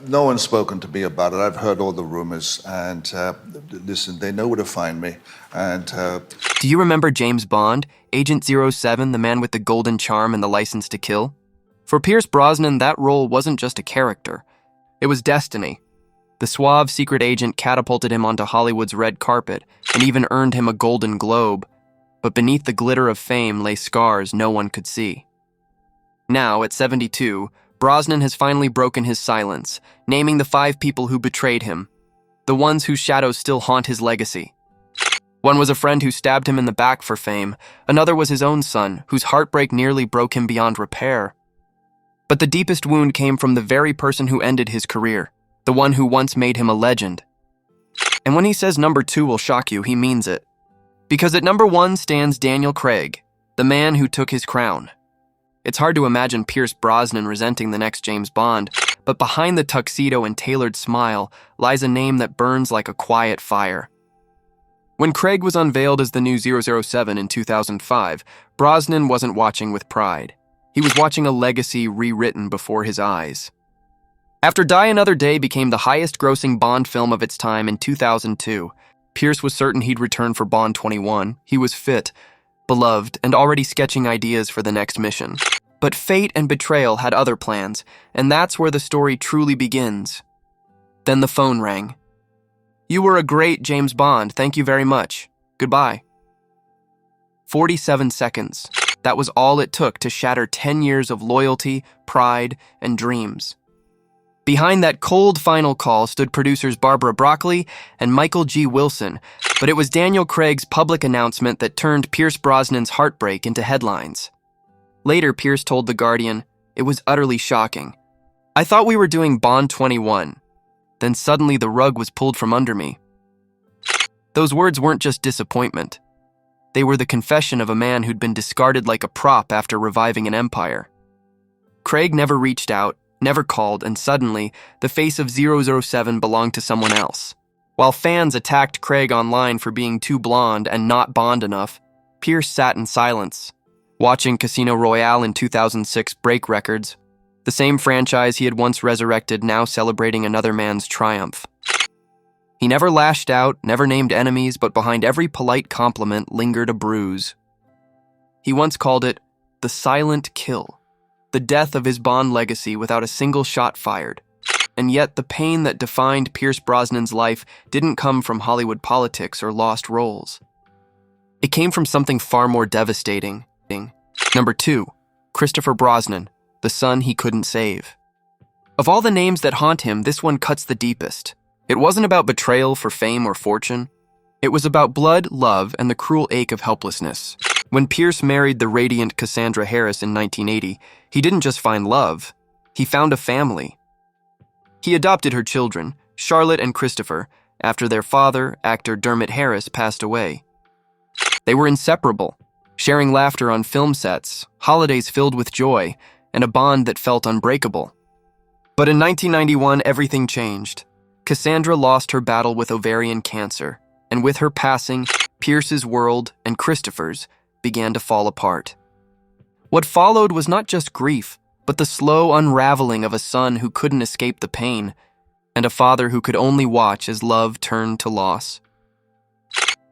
No one's spoken to me about it. I've heard all the rumors, and listen, they know where to find me. And Do you remember James Bond, Agent 07, the man with the golden charm and the license to kill? For Pierce Brosnan, that role wasn't just a character. It was destiny. The suave secret agent catapulted him onto Hollywood's red carpet and even earned him a Golden Globe. But beneath the glitter of fame lay scars no one could see. Now, at 72, Brosnan has finally broken his silence, naming the 5 people who betrayed him, the ones whose shadows still haunt his legacy. One was a friend who stabbed him in the back for fame. Another was his own son, whose heartbreak nearly broke him beyond repair. But the deepest wound came from the very person who ended his career, the one who once made him a legend. And when he says number 2 will shock you, he means it. Because at number 1 stands Daniel Craig, the man who took his crown. It's hard to imagine Pierce Brosnan resenting the next James Bond, but behind the tuxedo and tailored smile lies a name that burns like a quiet fire. When Craig was unveiled as the new 007 in 2005, Brosnan wasn't watching with pride. He was watching a legacy rewritten before his eyes. After Die Another Day became the highest-grossing Bond film of its time in 2002, Pierce was certain he'd return for Bond 21. He was fit, beloved, and already sketching ideas for the next mission. But fate and betrayal had other plans, and that's where the story truly begins. Then the phone rang. "You were a great James Bond, thank you very much. Goodbye." 47 seconds. That was all it took to shatter 10 years of loyalty, pride, and dreams. Behind that cold final call stood producers Barbara Broccoli and Michael G. Wilson, but it was Daniel Craig's public announcement that turned Pierce Brosnan's heartbreak into headlines. Later, Pierce told The Guardian, "It was utterly shocking. I thought we were doing Bond 21. Then suddenly the rug was pulled from under me." Those words weren't just disappointment. They were the confession of a man who'd been discarded like a prop after reviving an empire. Craig never reached out, never called, and suddenly, the face of 007 belonged to someone else. While fans attacked Craig online for being too blonde and not Bond enough, Pierce sat in silence, watching Casino Royale in 2006 break records, the same franchise he had once resurrected now celebrating another man's triumph. He never lashed out, never named enemies, but behind every polite compliment lingered a bruise. He once called it the silent kill, the death of his Bond legacy without a single shot fired. And yet the pain that defined Pierce Brosnan's life didn't come from Hollywood politics or lost roles. It came from something far more devastating. Number 2, Christopher Brosnan, the son he couldn't save. Of all the names that haunt him, this one cuts the deepest. It wasn't about betrayal for fame or fortune. It was about blood, love, and the cruel ache of helplessness. When Pierce married the radiant Cassandra Harris in 1980, he didn't just find love, he found a family. He adopted her children, Charlotte and Christopher, after their father, actor Dermot Harris, passed away. They were inseparable, sharing laughter on film sets, holidays filled with joy, and a bond that felt unbreakable. But in 1991, everything changed. Cassandra lost her battle with ovarian cancer, and with her passing, Pierce's world and Christopher's began to fall apart. What followed was not just grief, but the slow unraveling of a son who couldn't escape the pain, and a father who could only watch as love turned to loss.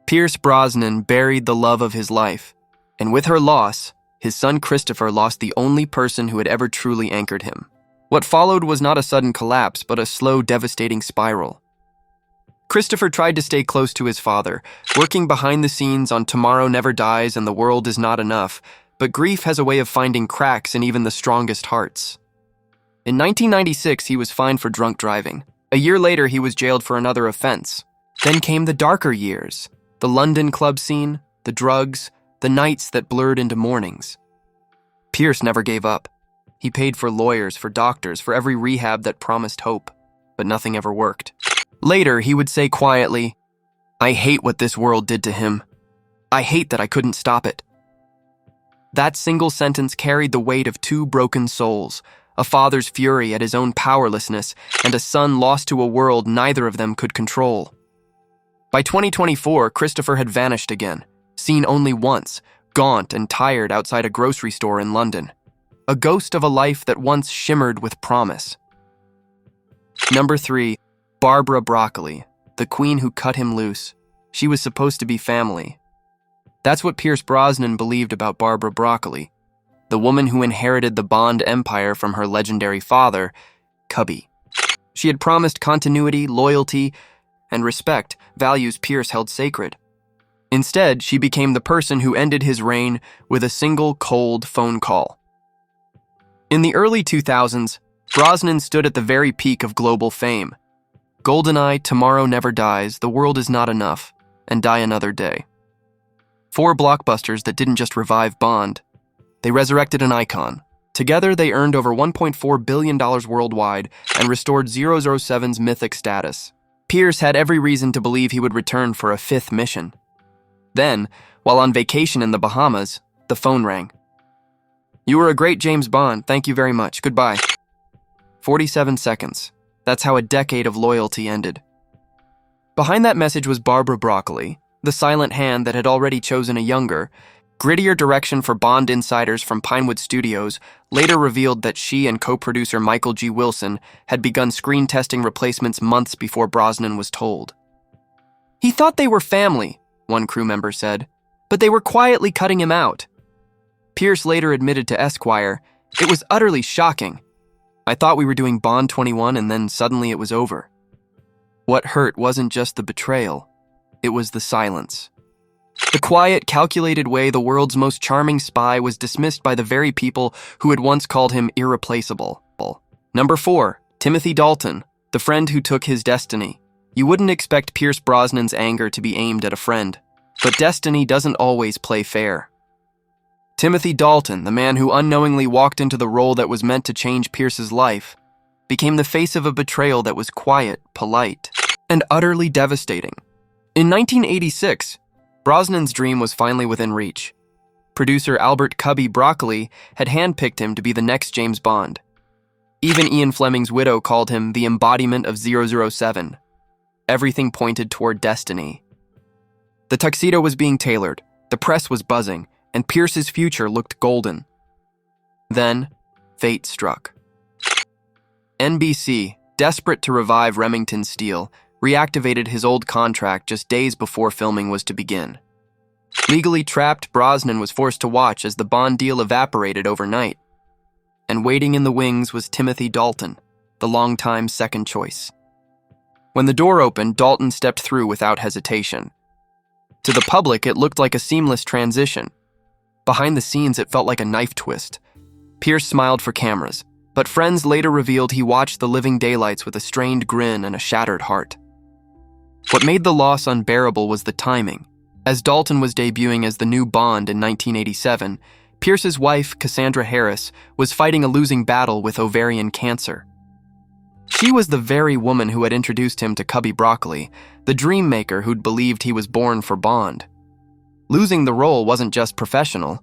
Pierce Brosnan buried the love of his life, and with her loss, his son Christopher lost the only person who had ever truly anchored him. What followed was not a sudden collapse, but a slow, devastating spiral. Christopher tried to stay close to his father, working behind the scenes on Tomorrow Never Dies and The World Is Not Enough, but grief has a way of finding cracks in even the strongest hearts. In 1996, he was fined for drunk driving. A year later, he was jailed for another offense. Then came the darker years, the London club scene, the drugs, the nights that blurred into mornings. Pierce never gave up. He paid for lawyers, for doctors, for every rehab that promised hope, but nothing ever worked. Later, he would say quietly, "I hate what this world did to him. I hate that I couldn't stop it." That single sentence carried the weight of two broken souls, a father's fury at his own powerlessness, and a son lost to a world neither of them could control. By 2024, Christopher had vanished again, seen only once, gaunt and tired outside a grocery store in London. A ghost of a life that once shimmered with promise. Number 3, Barbara Broccoli, the queen who cut him loose. She was supposed to be family. That's what Pierce Brosnan believed about Barbara Broccoli, the woman who inherited the Bond empire from her legendary father, Cubby. She had promised continuity, loyalty, and respect, values Pierce held sacred. Instead, she became the person who ended his reign with a single cold phone call. In the early 2000s, Brosnan stood at the very peak of global fame. GoldenEye, Tomorrow Never Dies, The World Is Not Enough, and Die Another Day. 4 blockbusters that didn't just revive Bond, they resurrected an icon. Together, they earned over $1.4 billion worldwide and restored 007's mythic status. Pierce had every reason to believe he would return for a 5th mission. Then, while on vacation in the Bahamas, the phone rang. "You were a great James Bond, thank you very much, goodbye." 47 seconds. That's how a decade of loyalty ended. Behind that message was Barbara Broccoli, the silent hand that had already chosen a younger, grittier direction for Bond insiders from Pinewood Studios later revealed that she and co-producer Michael G. Wilson had begun screen testing replacements months before Brosnan was told. "He thought they were family," one crew member said, "but they were quietly cutting him out." Pierce later admitted to Esquire, "It was utterly shocking. I thought we were doing Bond 21 and then suddenly it was over." What hurt wasn't just the betrayal, it was the silence. The quiet, calculated way the world's most charming spy was dismissed by the very people who had once called him irreplaceable. Number 4, Timothy Dalton, the friend who took his destiny. You wouldn't expect Pierce Brosnan's anger to be aimed at a friend, but destiny doesn't always play fair. Timothy Dalton, the man who unknowingly walked into the role that was meant to change Pierce's life, became the face of a betrayal that was quiet, polite, and utterly devastating. In 1986, Brosnan's dream was finally within reach. Producer Albert "Cubby" Broccoli had handpicked him to be the next James Bond. Even Ian Fleming's widow called him the embodiment of 007. Everything pointed toward destiny. The tuxedo was being tailored, the press was buzzing, and Pierce's future looked golden. Then, fate struck. NBC, desperate to revive Remington Steele, reactivated his old contract just days before filming was to begin. Legally trapped, Brosnan was forced to watch as the Bond deal evaporated overnight. And waiting in the wings was Timothy Dalton, the longtime second choice. When the door opened, Dalton stepped through without hesitation. To the public, it looked like a seamless transition. Behind the scenes, it felt like a knife twist. Pierce smiled for cameras, but friends later revealed he watched the living daylights with a strained grin and a shattered heart. What made the loss unbearable was the timing. As Dalton was debuting as the new Bond in 1987, Pierce's wife, Cassandra Harris, was fighting a losing battle with ovarian cancer. She was the very woman who had introduced him to Cubby Broccoli, the dream maker who'd believed he was born for Bond. Losing the role wasn't just professional,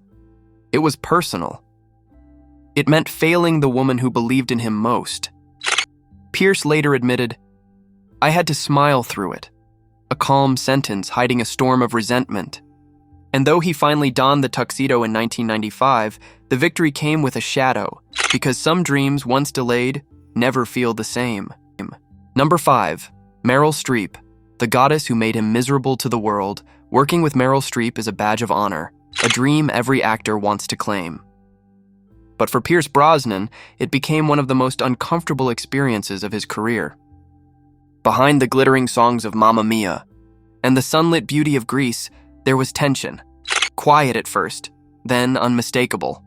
it was personal. It meant failing the woman who believed in him most. Pierce later admitted, "I had to smile through it," a calm sentence hiding a storm of resentment. And though he finally donned the tuxedo in 1995, the victory came with a shadow, because some dreams, once delayed, never feel the same. Number 5, Meryl Streep, the goddess who made him miserable to the world. Working with Meryl Streep is a badge of honor, a dream every actor wants to claim. But for Pierce Brosnan, it became one of the most uncomfortable experiences of his career. Behind the glittering songs of Mamma Mia and the sunlit beauty of Greece, there was tension. Quiet at first, then unmistakable.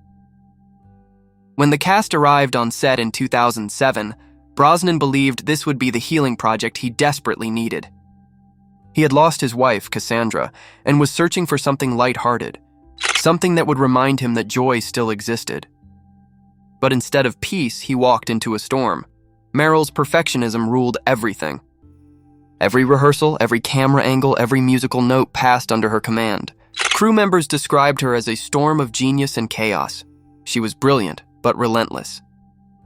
When the cast arrived on set in 2007, Brosnan believed this would be the healing project he desperately needed. He had lost his wife, Cassandra, and was searching for something lighthearted, something that would remind him that joy still existed. But instead of peace, he walked into a storm. Meryl's perfectionism ruled everything. Every rehearsal, every camera angle, every musical note passed under her command. Crew members described her as a storm of genius and chaos. She was brilliant, but relentless.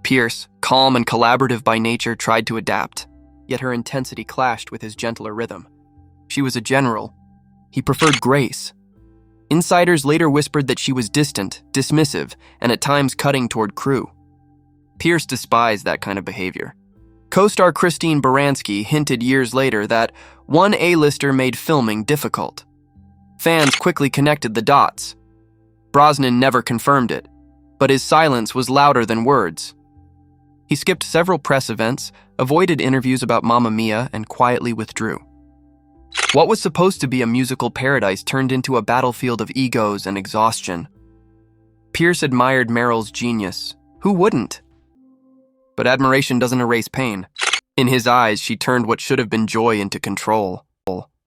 Pierce, calm and collaborative by nature, tried to adapt, yet her intensity clashed with his gentler rhythm. She was a general. He preferred grace. Insiders later whispered that she was distant, dismissive, and at times cutting toward crew. Pierce despised that kind of behavior. Co-star Christine Baranski hinted years later that one A-lister made filming difficult. Fans quickly connected the dots. Brosnan never confirmed it, but his silence was louder than words. He skipped several press events, avoided interviews about Mamma Mia, and quietly withdrew. What was supposed to be a musical paradise turned into a battlefield of egos and exhaustion. Pierce admired Meryl's genius. Who wouldn't? But admiration doesn't erase pain. In his eyes, she turned what should have been joy into control.